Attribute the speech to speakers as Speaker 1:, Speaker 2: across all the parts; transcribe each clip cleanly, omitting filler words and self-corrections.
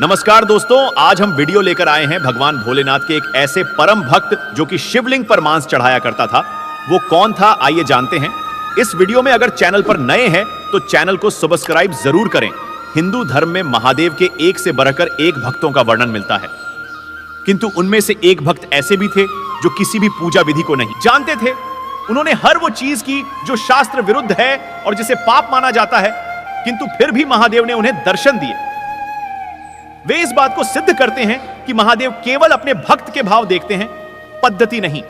Speaker 1: नमस्कार दोस्तों, आज हम वीडियो लेकर आए हैं भगवान भोलेनाथ के एक ऐसे परम भक्त जो कि शिवलिंग पर मांस चढ़ाया करता था। वो कौन था, आइए जानते हैं। इस वीडियो में अगर चैनल पर नए हैं तो चैनल को सब्सक्राइब जरूर करें। हिंदू धर्म में महादेव के एक से बढ़कर एक भक्तों का वर्णन मिलता है, किंतु उनमें से एक भक्त ऐसे भी थे जो किसी भी पूजा विधि को नहीं जानते थे। उन्होंने हर वो चीज की जो शास्त्र विरुद्ध है और जिसे पाप माना जाता है, किंतु फिर भी महादेव ने उन्हें दर्शन दिए। वे इस बात को सिद्ध करते हैं कि महादेव केवल अपने भक्त के भाव देखते हैं, पद्धति नहीं।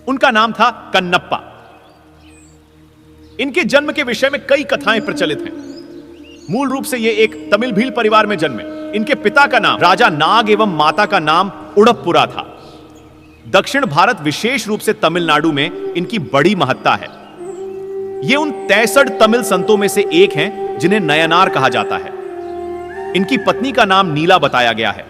Speaker 1: उनका नाम था कन्नप्पा। इनके जन्म के विषय में कई कथाएं प्रचलित हैं। मूल रूप से ये एक तमिल भील परिवार में जन्मे। इनके पिता का नाम राजा नाग एवं माता का नाम उड़प्पुरा था। दक्षिण भारत, विशेष रूप से तमिलनाडु में इनकी बड़ी महत्ता है। ये उन 63 तमिल संतों में से एक हैं जिन्हें नयनार कहा जाता है। इनकी पत्नी का नाम नीला बताया गया है।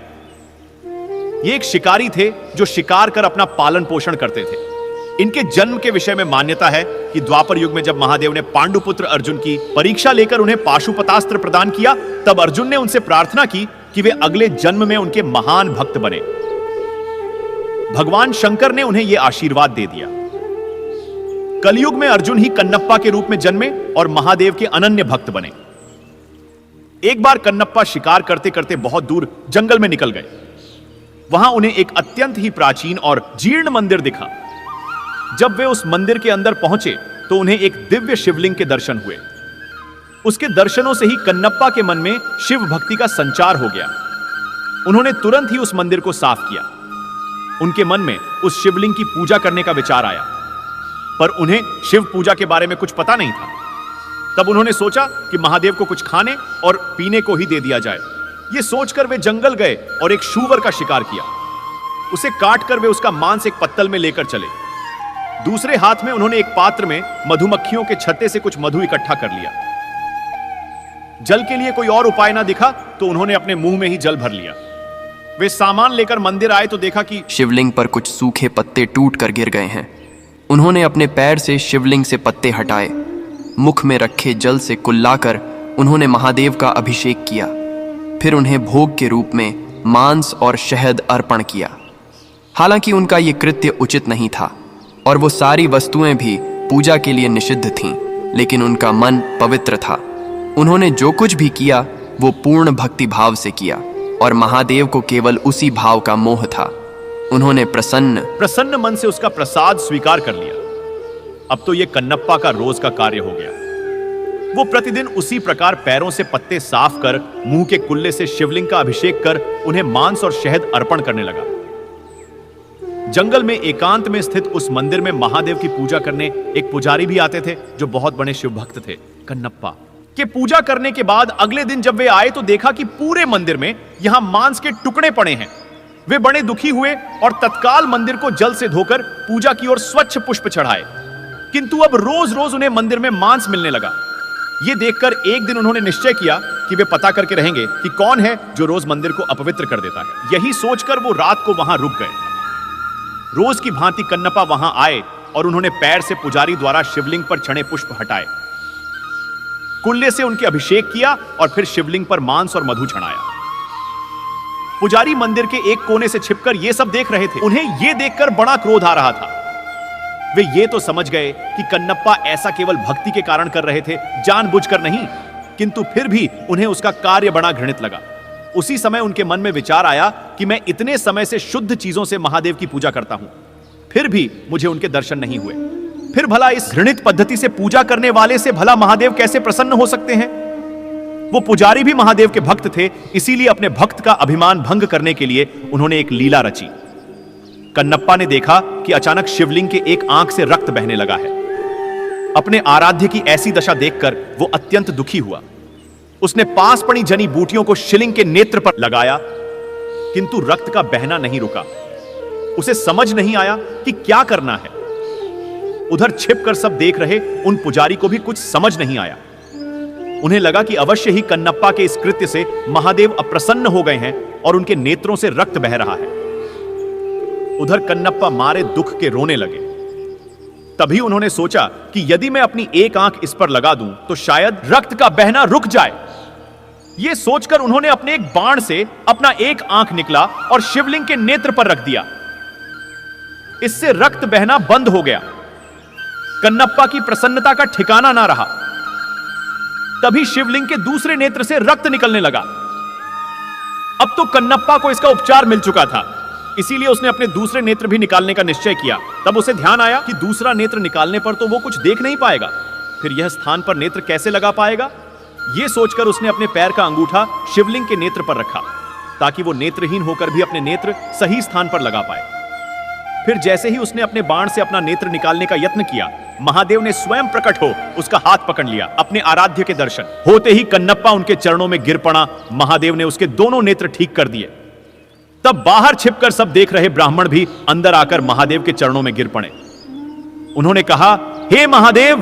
Speaker 1: ये एक शिकारी थे जो शिकार कर अपना पालन पोषण करते थे। इनके जन्म के विषय में मान्यता है कि द्वापर युग में जब महादेव ने पांडुपुत्र अर्जुन की परीक्षा लेकर उन्हें पाशुपतास्त्र प्रदान किया, तब अर्जुन ने उनसे प्रार्थना की कि वे अगले जन्म में उनके महान भक्त बने। भगवान शंकर ने उन्हें यह आशीर्वाद दे दिया। कलयुग में अर्जुन ही कन्नप्पा के रूप में जन्मे और महादेव के अनन्य भक्त बने। एक बार कन्नप्पा शिकार करते करते बहुत दूर जंगल में निकल गए। वहां उन्हें एक अत्यंत ही प्राचीन और जीर्ण मंदिर दिखा। जब वे उस मंदिर के अंदर पहुंचे तो उन्हें एक दिव्य शिवलिंग के दर्शन हुए। उसके दर्शनों से ही कन्नप्पा के मन में शिव भक्ति का संचार हो गया। उन्होंने तुरंत ही उस मंदिर को साफ किया। उनके मन में उस शिवलिंग की पूजा करने का विचार आया, पर उन्हें शिव पूजा के बारे में कुछ पता नहीं था। तब उन्होंने सोचा कि महादेव को कुछ खाने और पीने को ही दे दिया जाए। यह सोचकर वे जंगल गए और एक शूवर का शिकार किया। उसे काटकर वे उसका मांस एक पत्तल में लेकर चले। दूसरे हाथ में उन्होंने एक पात्र में मधुमक्खियों के छत्ते से कुछ मधु इकट्ठा कर लिया। जल के लिए कोई और उपाय ना दिखा तो उन्होंने अपने मुंह में ही जल भर लिया। वे सामान लेकर मंदिर आए तो देखा कि
Speaker 2: शिवलिंग पर कुछ सूखे पत्ते टूट कर गिर गए हैं। उन्होंने अपने पैर से शिवलिंग से पत्ते हटाए। मुख में रखे जल से कुल्लाकर उन्होंने महादेव का अभिषेक किया। फिर उन्हें भोग के रूप में मांस और शहद अर्पण किया। हालांकि उनका ये कृत्य उचित नहीं था और वो सारी वस्तुएं भी पूजा के लिए निषिद्ध थीं, लेकिन उनका मन पवित्र था। उन्होंने जो कुछ भी किया वो पूर्ण भक्ति भाव से किया और महादेव को केवल उसी भाव का मोह था। उन्होंने प्रसन्न
Speaker 1: मन से उसका प्रसाद स्वीकार कर लिया। अब तो यह कन्नप्पा का रोज का कार्य हो गया। वो प्रतिदिन उसी प्रकार पैरों से पत्ते साफ कर मुंह के कुल्ले से शिवलिंग का अभिषेक कर उन्हें मांस और शहद अर्पण करने लगा। जंगल में एकांत में स्थित उस मंदिर में महादेव की पूजा करने एक पुजारी भी आते थे जो बहुत बड़े शिव भक्त थे। कन्नप्पा के पूजा करने के बाद अगले दिन जब वे आए तो देखा कि पूरे मंदिर में यहां मांस के टुकड़े पड़े हैं। वे बड़े दुखी हुए और तत्काल मंदिर को जल से धोकर पूजा की ओर स्वच्छ पुष्प चढ़ाए। किंतु अब रोज रोज उन्हें मंदिर में मांस मिलने लगा। यह देखकर एक दिन उन्होंने निश्चय किया कि वे पता करके रहेंगे कि कौन है जो रोज मंदिर को अपवित्र कर देता है। यही सोचकर वो रात को वहां रुक गए। रोज की भांति कन्नप्पा वहां आए और उन्होंने पैर से पुजारी द्वारा शिवलिंग पर छड़े पुष्प हटाए, कुल्ले से उनके अभिषेक किया और फिर शिवलिंग पर मांस और मधु चढ़ाया। पुजारी मंदिर के एक कोने से छिपकर यह सब देख रहे थे। उन्हें यह देखकर बड़ा क्रोध आ रहा था। वे ये तो समझ गए कि कन्नप्पा ऐसा केवल भक्ति के कारण कर रहे थे, जानबूझकर नहीं, किंतु फिर भी उन्हें उसका कार्य बड़ा घृणित लगा। उसी समय उनके मन में विचार आया कि मैं इतने समय से शुद्ध चीजों से महादेव की पूजा करता हूं, फिर भी मुझे उनके दर्शन नहीं हुए। फिर भला इस घृणित पद्धति से पूजा करने वाले से भला महादेव कैसे प्रसन्न हो सकते हैं? वो पुजारी भी महादेव के भक्त थे, इसीलिए अपने भक्त का अभिमान भंग करने के लिए उन्होंने एक लीला रची। कन्नप्पा ने देखा कि अचानक शिवलिंग के एक आंख से रक्त बहने लगा है। अपने आराध्य की ऐसी दशा देखकर वो अत्यंत दुखी हुआ। उसने पास पड़ी जनी बूटियों को शिवलिंग के नेत्र पर लगाया, किंतु रक्त का बहना नहीं रुका। उसे समझ नहीं आया कि क्या करना है। उधर छिपकर सब देख रहे उन पुजारी को भी कुछ समझ नहीं आया। उन्हें लगा कि अवश्य ही कन्नप्पा के इस कृत्य से महादेव अप्रसन्न हो गए हैं और उनके नेत्रों से रक्त बह रहा है। उधर कन्नप्पा मारे दुख के रोने लगे। तभी उन्होंने सोचा कि यदि मैं अपनी एक आंख इस पर लगा दूं तो शायद रक्त का बहना रुक जाए। यह सोचकर उन्होंने अपने एक बाण से अपना एक आंख निकला और शिवलिंग के नेत्र पर रख दिया। इससे रक्त बहना बंद हो गया। कन्नप्पा की प्रसन्नता का ठिकाना ना रहा। तभी शिवलिंग के दूसरे नेत्र से रक्त निकलने लगा। अब तो कन्नप्पा को इसका उपचार मिल चुका था, इसीलिए उसने अपने दूसरे नेत्र भी निकालने का निश्चय किया। तब उसे ध्यान आया कि दूसरा नेत्र निकालने पर तो वो कुछ देख नहीं पाएगा, फिर यह स्थान पर नेत्र कैसे लगा पाएगा। यह सोचकर उसने अपने पैर का अंगूठा शिवलिंग के नेत्र पर रखा, ताकि वो नेत्रहीन होकर भी अपने नेत्र सही स्थान पर लगा पाए। फिर जैसे ही उसने अपने बाण से अपना नेत्र निकालने का यत्न किया, महादेव ने स्वयं प्रकट हो उसका हाथ पकड़ लिया। अपने आराध्य के दर्शन होते ही कन्नप्पा उनके चरणों में गिर पड़ा। महादेव ने उसके दोनों नेत्र ठीक कर दिए। तब बाहर छिपकर सब देख रहे ब्राह्मण भी अंदर आकर महादेव के चरणों में गिर पड़े। उन्होंने कहा, हे महादेव,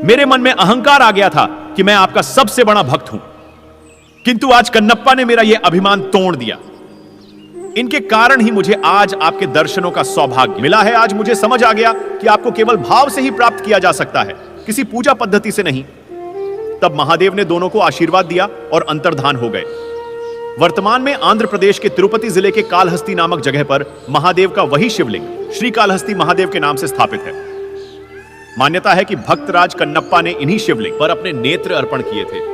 Speaker 1: मेरे मन में अहंकार आ गया था कि मैं आपका सबसे बड़ा भक्त हूं, किंतु आज कन्नप्पा ने मेरा यह अभिमान तोड़ दिया। इनके कारण ही मुझे आज आपके दर्शनों का सौभाग्य मिला है। आज मुझे समझ आ गया कि आपको केवल भाव से ही प्राप्त किया जा सकता है, किसी पूजा पद्धति से नहीं। तब महादेव ने दोनों को आशीर्वाद दिया और अंतर्धान हो गए। वर्तमान में आंध्र प्रदेश के तिरुपति जिले के कालहस्ती नामक जगह पर महादेव का वही शिवलिंग श्री कालहस्ती महादेव के नाम से स्थापित है। मान्यता है कि भक्तराज कन्नप्पा ने इन्हीं शिवलिंग पर अपने नेत्र अर्पण किए थे।